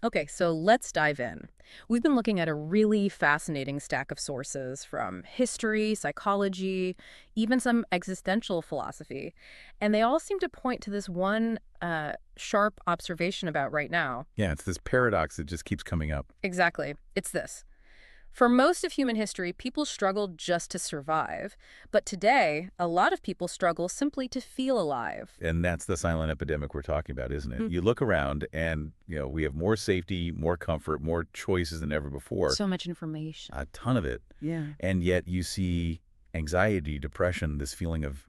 Okay, so let's dive in. We've been looking at a really fascinating stack of sources from history, psychology, even some existential philosophy. And they all seem to point to this one sharp observation about right now. Yeah, it's this paradox that just keeps coming up. Exactly. It's this. For most of human history, people struggled just to survive. But today, a lot of people struggle simply to feel alive. And that's the silent epidemic we're talking about, isn't it? Hmm. You look around and, we have more safety, more comfort, more choices than ever before. So much information. A ton of it. Yeah. And yet you see anxiety, depression, this feeling of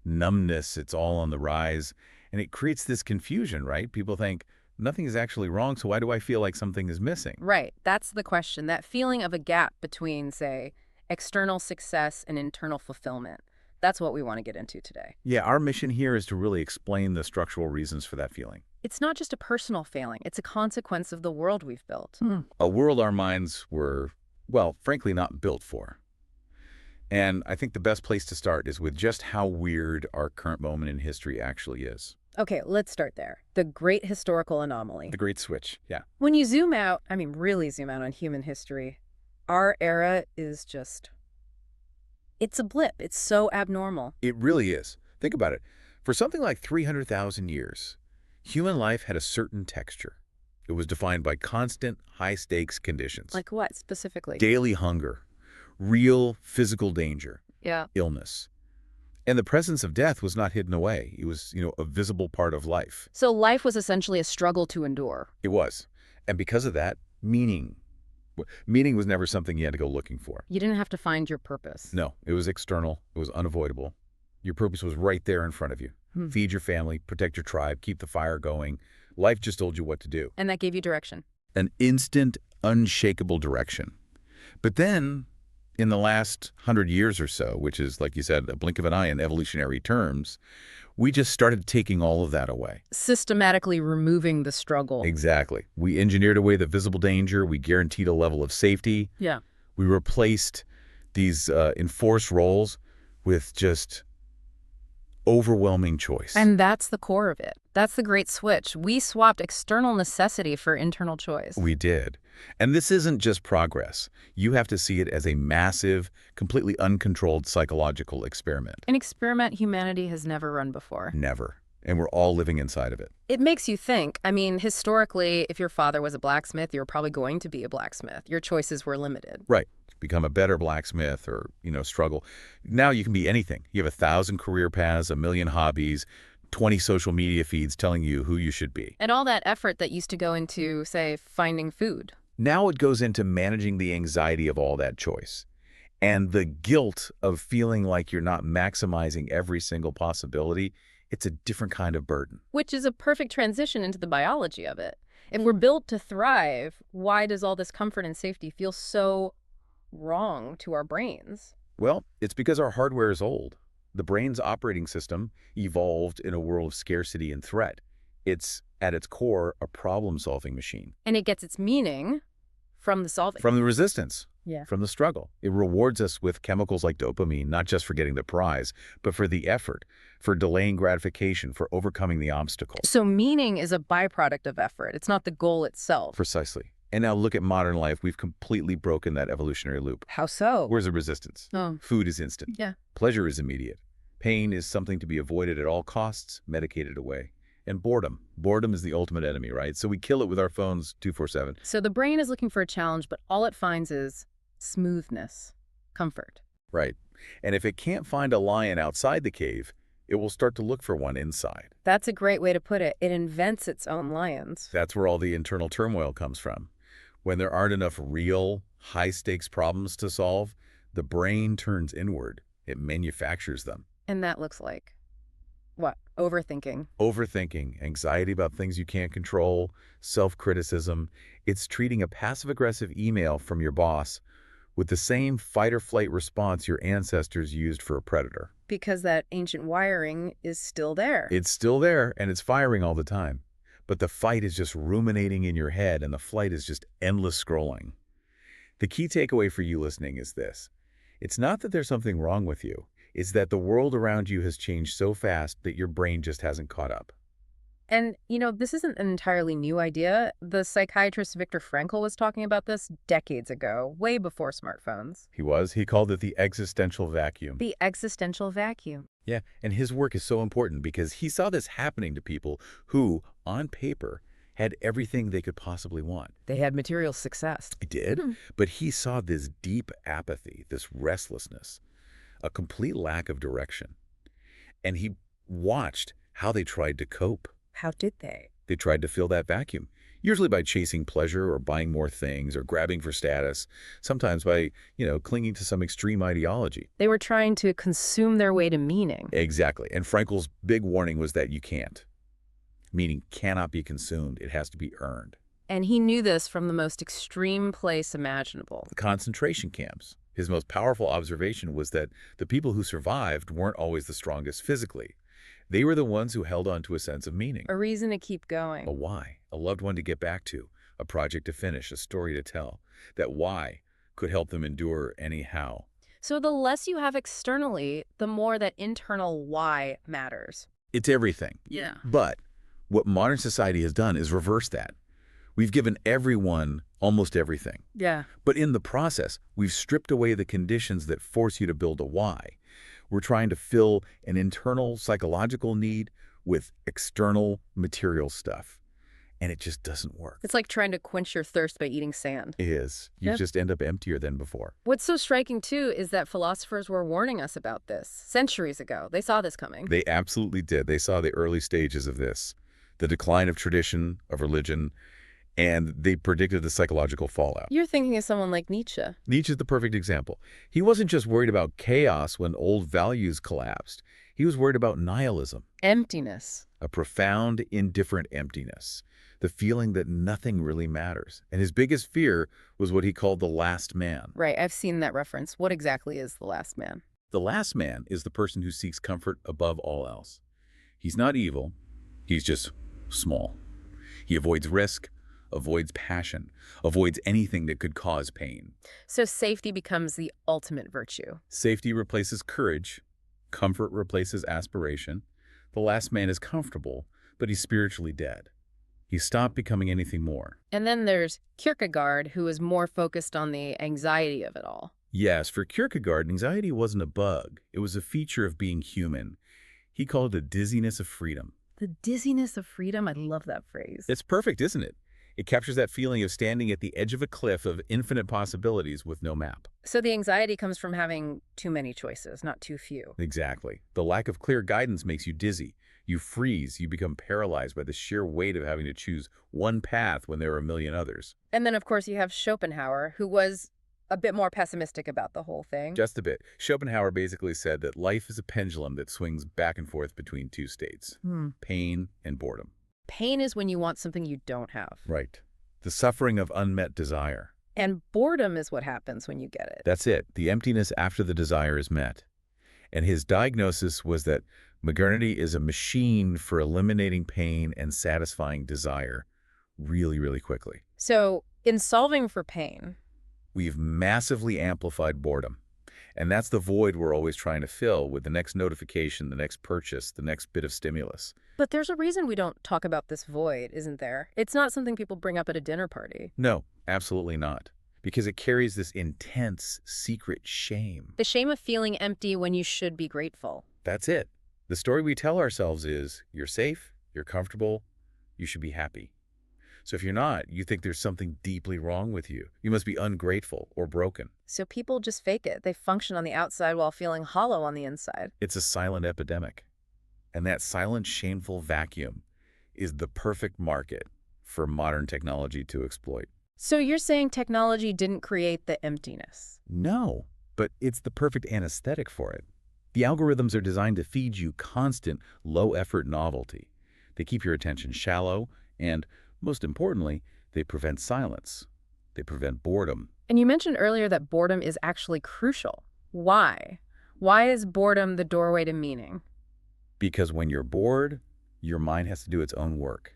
numbness, it's all on the rise. And it creates this confusion, right? People think, nothing is actually wrong, so why do I feel like something is missing? Right. That's the question. That feeling of a gap between, say, external success and internal fulfillment. That's what we want to get into today. Yeah, our mission here is to really explain the structural reasons for that feeling. It's not just a personal failing. It's a consequence of the world we've built. A world our minds were, well, frankly, not built for. And I think the best place to start is with just how weird our current moment in history actually is. Okay, let's start there. The great historical anomaly. The Great Switch, yeah. When you zoom out, I mean really zoom out on human history, our era is just, it's a blip. It's so abnormal. It really is. Think about it. For something like 300,000 years, human life had a certain texture. It was defined by constant, high-stakes conditions. Like what specifically? Daily hunger, real physical danger, Yeah. illness. And the presence of death was not hidden away. It was, a visible part of life. So life was essentially a struggle to endure. It was. And because of that, meaning. Meaning was never something you had to go looking for. You didn't have to find your purpose. No, it was external. It was unavoidable. Your purpose was right there in front of you. Feed your family, protect your tribe, keep the fire going. Life just told you what to do. And that gave you direction. An instant, unshakable direction. But then, in the last 100 years or so, which is, like you said, a blink of an eye in evolutionary terms, we just started taking all of that away. Systematically removing the struggle. Exactly. We engineered away the visible danger. We guaranteed a level of safety. Yeah. We replaced these enforced roles with just overwhelming choice. And that's the core of it. That's the great switch. We swapped external necessity for internal choice. We did. And this isn't just progress. You have to see it as a massive, completely uncontrolled psychological experiment. An experiment humanity has never run before. Never. And we're all living inside of it. It makes you think. I mean, historically, if your father was a blacksmith, you were probably going to be a blacksmith. Your choices were limited. Right. Become a better blacksmith or, struggle. Now you can be anything. You have 1,000 career paths, 1,000,000 hobbies, 20 social media feeds telling you who you should be. And all that effort that used to go into, say, finding food. Now it goes into managing the anxiety of all that choice and the guilt of feeling like you're not maximizing every single possibility. It's a different kind of burden. Which is a perfect transition into the biology of it. If we're built to thrive, why does all this comfort and safety feel so wrong to our brains? Well, it's because our hardware is old. The brain's operating system evolved in a world of scarcity and threat. It's, at its core, a problem-solving machine. And it gets its meaning from the solving. From the resistance. Yeah. From the struggle. It rewards us with chemicals like dopamine, not just for getting the prize, but for the effort, for delaying gratification, for overcoming the obstacle. So meaning is a byproduct of effort. It's not the goal itself. Precisely. And now look at modern life. We've completely broken that evolutionary loop. How so? Where's the resistance? Oh. Food is instant. Yeah. Pleasure is immediate. Pain is something to be avoided at all costs, medicated away. And boredom. Boredom is the ultimate enemy, right? So we kill it with our phones 24/7. So the brain is looking for a challenge, but all it finds is smoothness, comfort. Right. And if it can't find a lion outside the cave, it will start to look for one inside. That's a great way to put it. It invents its own lions. That's where all the internal turmoil comes from. When there aren't enough real, high-stakes problems to solve, the brain turns inward. It manufactures them. And that looks like what? Overthinking. Overthinking, anxiety about things you can't control, self-criticism. It's treating a passive-aggressive email from your boss with the same fight-or-flight response your ancestors used for a predator. Because that ancient wiring is still there. It's still there, and it's firing all the time. But the fight is just ruminating in your head, and the flight is just endless scrolling. The key takeaway for you listening is this. It's not that there's something wrong with you. It's that the world around you has changed so fast that your brain just hasn't caught up. And, this isn't an entirely new idea. The psychiatrist Viktor Frankl was talking about this decades ago, way before smartphones. He called it the existential vacuum. The existential vacuum. Yeah, and his work is so important because he saw this happening to people who, on paper, had everything they could possibly want. They had material success. He did, but he saw this deep apathy, this restlessness, a complete lack of direction. And he watched how they tried to cope. How did they? They tried to fill that vacuum, usually by chasing pleasure or buying more things or grabbing for status, sometimes by, clinging to some extreme ideology. They were trying to consume their way to meaning. Exactly. And Frankel's big warning was that you can't. Meaning cannot be consumed. It has to be earned. And he knew this from the most extreme place imaginable. The concentration camps. His most powerful observation was that the people who survived weren't always the strongest physically. They were the ones who held on to a sense of meaning. A reason to keep going. A why, a loved one to get back to, a project to finish, a story to tell. That why could help them endure anyhow. So the less you have externally, the more that internal why matters. It's everything. Yeah. But what modern society has done is reverse that. We've given everyone almost everything. Yeah. But in the process, we've stripped away the conditions that force you to build a why. We're trying to fill an internal psychological need with external material stuff. And it just doesn't work. It's like trying to quench your thirst by eating sand. It is. You just end up emptier than before. What's so striking, too, is that philosophers were warning us about this centuries ago. They saw this coming. They absolutely did. They saw the early stages of this, the decline of tradition, of religion, and they predicted the psychological fallout. You're thinking of someone like Nietzsche. Nietzsche's the perfect example. He wasn't just worried about chaos when old values collapsed. He was worried about nihilism. Emptiness. A profound, indifferent emptiness. The feeling that nothing really matters. And his biggest fear was what he called the last man. Right, I've seen that reference. What exactly is the last man? The last man is the person who seeks comfort above all else. He's not evil. He's just small. He avoids risk, avoids passion, avoids anything that could cause pain. So safety becomes the ultimate virtue. Safety replaces courage. Comfort replaces aspiration. The last man is comfortable, but he's spiritually dead. He stopped becoming anything more. And then there's Kierkegaard, who is more focused on the anxiety of it all. Yes, for Kierkegaard, anxiety wasn't a bug. It was a feature of being human. He called it the dizziness of freedom. The dizziness of freedom? I love that phrase. It's perfect, isn't it? It captures that feeling of standing at the edge of a cliff of infinite possibilities with no map. So the anxiety comes from having too many choices, not too few. Exactly. The lack of clear guidance makes you dizzy. You freeze. You become paralyzed by the sheer weight of having to choose one path when there are a million others. And then, of course, you have Schopenhauer, who was a bit more pessimistic about the whole thing. Just a bit. Schopenhauer basically said that life is a pendulum that swings back and forth between two states, pain and boredom. Pain is when you want something you don't have. Right. The suffering of unmet desire. And boredom is what happens when you get it. That's it. The emptiness after the desire is met. And his diagnosis was that modernity is a machine for eliminating pain and satisfying desire really, really quickly. So in solving for pain, we've massively amplified boredom. And that's the void we're always trying to fill with the next notification, the next purchase, the next bit of stimulus. But there's a reason we don't talk about this void, isn't there? It's not something people bring up at a dinner party. No, absolutely not. Because it carries this intense, secret shame. The shame of feeling empty when you should be grateful. That's it. The story we tell ourselves is, you're safe, you're comfortable, you should be happy. So if you're not, you think there's something deeply wrong with you. You must be ungrateful or broken. So people just fake it. They function on the outside while feeling hollow on the inside. It's a silent epidemic. And that silent, shameful vacuum is the perfect market for modern technology to exploit. So you're saying technology didn't create the emptiness? No, but it's the perfect anesthetic for it. The algorithms are designed to feed you constant, low-effort novelty. They keep your attention shallow, and, most importantly, they prevent silence. They prevent boredom. And you mentioned earlier that boredom is actually crucial. Why? Why is boredom the doorway to meaning? Because when you're bored, your mind has to do its own work.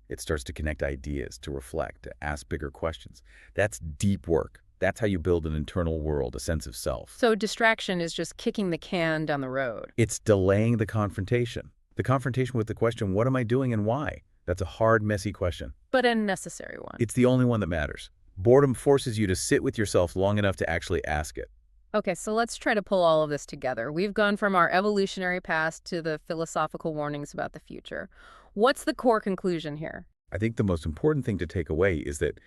It starts to connect ideas, to reflect, to ask bigger questions. That's deep work. That's how you build an internal world, a sense of self. So distraction is just kicking the can down the road. It's delaying the confrontation. The confrontation with the question, what am I doing and why? That's a hard, messy question. But a necessary one. It's the only one that matters. Boredom forces you to sit with yourself long enough to actually ask it. Okay, so let's try to pull all of this together. We've gone from our evolutionary past to the philosophical warnings about the future. What's the core conclusion here? I think the most important thing to take away is that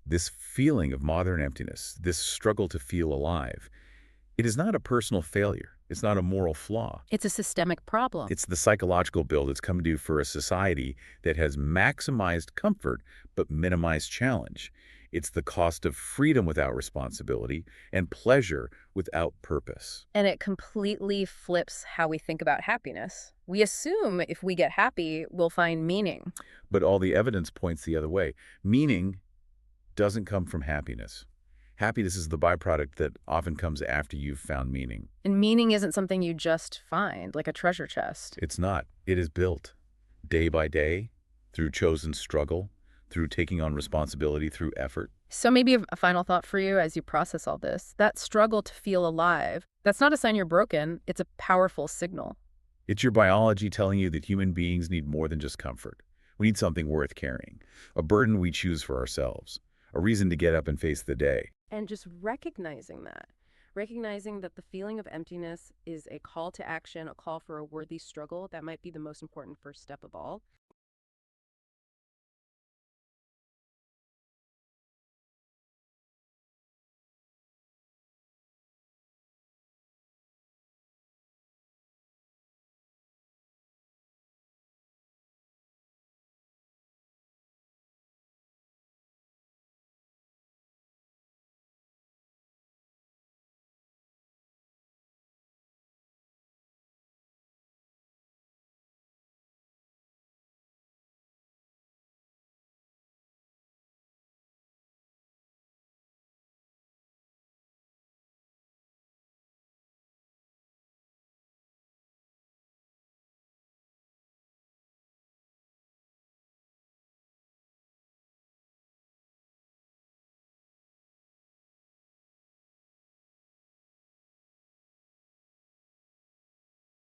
this feeling of modern emptiness, this struggle to feel alive, it is not a personal failure. It's not a moral flaw. It's a systemic problem. It's the psychological bill that's come due for a society that has maximized comfort but minimized challenge. It's the cost of freedom without responsibility and pleasure without purpose. And it completely flips how we think about happiness. We assume if we get happy, we'll find meaning. But all the evidence points the other way. Meaning doesn't come from happiness. Happiness is the byproduct that often comes after you've found meaning. And meaning isn't something you just find, like a treasure chest. It's not. It is built day by day through chosen struggle, through taking on responsibility, through effort. So maybe a final thought for you as you process all this. That struggle to feel alive, that's not a sign you're broken. It's a powerful signal. It's your biology telling you that human beings need more than just comfort. We need something worth carrying, a burden we choose for ourselves, a reason to get up and face the day. And just recognizing that the feeling of emptiness is a call to action, a call for a worthy struggle, that might be the most important first step of all.